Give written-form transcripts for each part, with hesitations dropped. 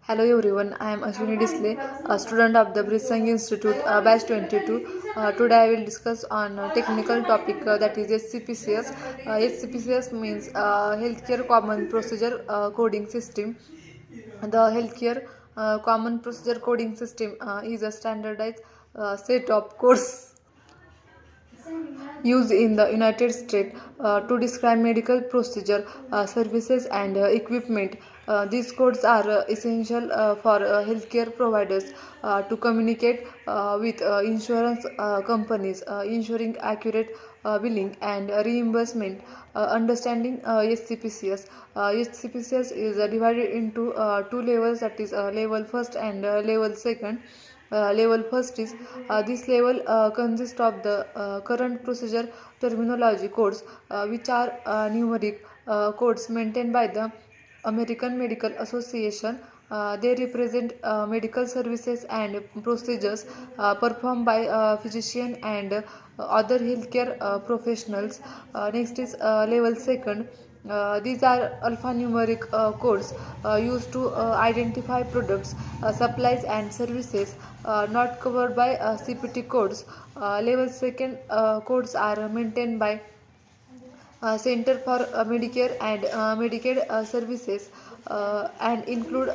Hello everyone, I am Ashwini Disle, a student of the Britsang Institute, batch 22. Today I will discuss on a technical topic that is HCPCS. HCPCS means Healthcare Common Procedure Coding System. The Healthcare Common Procedure Coding System is a standardized set of codes used in the United States to describe medical procedure, services, and equipment. These codes are essential for healthcare providers to communicate with insurance companies, ensuring accurate billing and reimbursement. Understanding HCPCS. HCPCS is divided into two levels, that is level first and level second. Level first is this level consists of the current procedure terminology codes, which are numeric codes maintained by the American Medical Association. They represent medical services and procedures performed by physicians and other healthcare professionals. Next is level second. These are alphanumeric codes used to identify products, supplies, and services not covered by CPT codes. Level second codes are maintained by Center for Medicare and Medicaid Services and include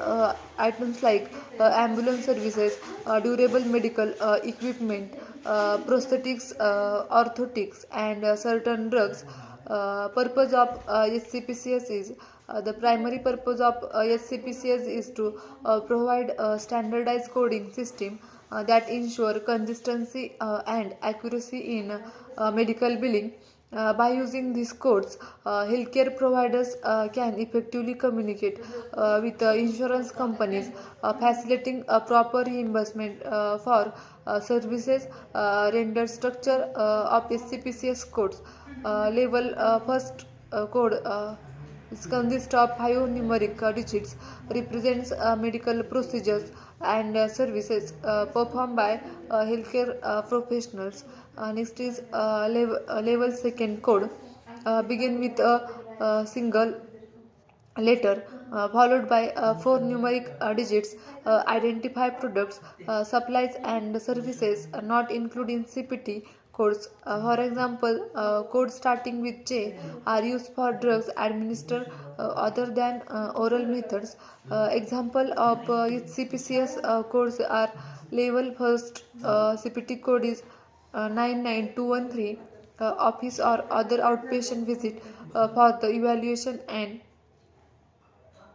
items like ambulance services, durable medical equipment, prosthetics, orthotics, and certain drugs. Purpose of HCPCS is the primary purpose of HCPCS is to provide a standardized coding system that ensure consistency and accuracy in medical billing. By using these codes, healthcare providers can effectively communicate with insurance companies, facilitating a proper reimbursement for services rendered. Structure of SCPCS codes. Level first code it consists of five numeric digits, represents medical procedures and services performed by healthcare professionals. Next is level second code. Begin with a single letter followed by four numeric digits, identify products, supplies, and services not including CPT codes. For example, codes starting with J are used for drugs administered other than oral methods. Example of CPCS codes are level first CPT code is 99213, office or other outpatient visit for the evaluation and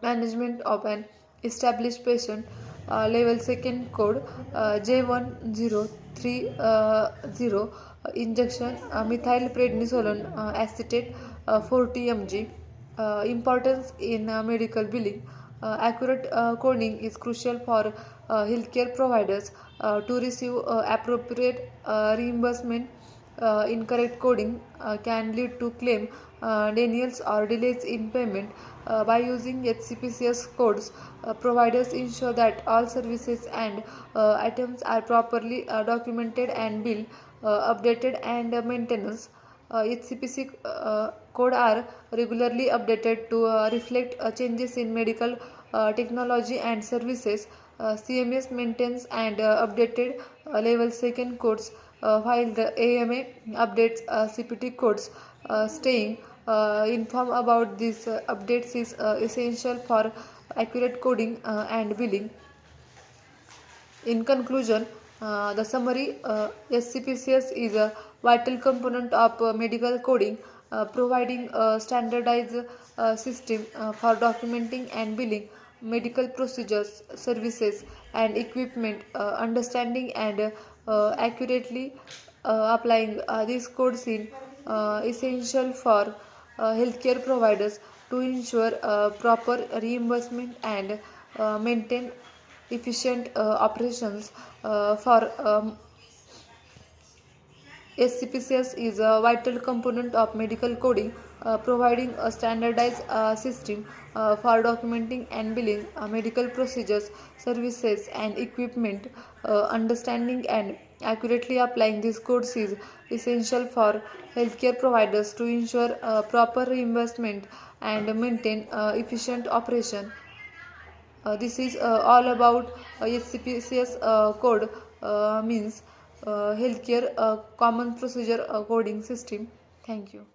management of an established patient. Level second code J1030, injection methylprednisolone acetate 40 mg. Importance in medical billing. Accurate coding is crucial for healthcare providers to receive appropriate reimbursement. Incorrect coding can lead to claim denials or delays in payment. By using HCPCS codes, providers ensure that all services and items are properly documented and billed, updated, and maintenance. HCPC code are regularly updated to reflect changes in medical technology and services. CMS maintains and updated level second codes while the AMA updates CPT codes. Staying informed about these updates is essential for accurate coding and billing. In conclusion, the summary SCPCS is a vital component of medical coding, providing a standardized system for documenting and billing medical procedures, services, and equipment. Understanding and accurately applying these codes in essential for healthcare providers to ensure proper reimbursement and maintain efficient operations for SCPCS is a vital component of medical coding, providing a standardized system for documenting and billing medical procedures, services, and equipment. Understanding and accurately applying these codes is essential for healthcare providers to ensure proper reimbursement and maintain efficient operation. This is all about HCPCS code means healthcare common procedure coding system. Thank you.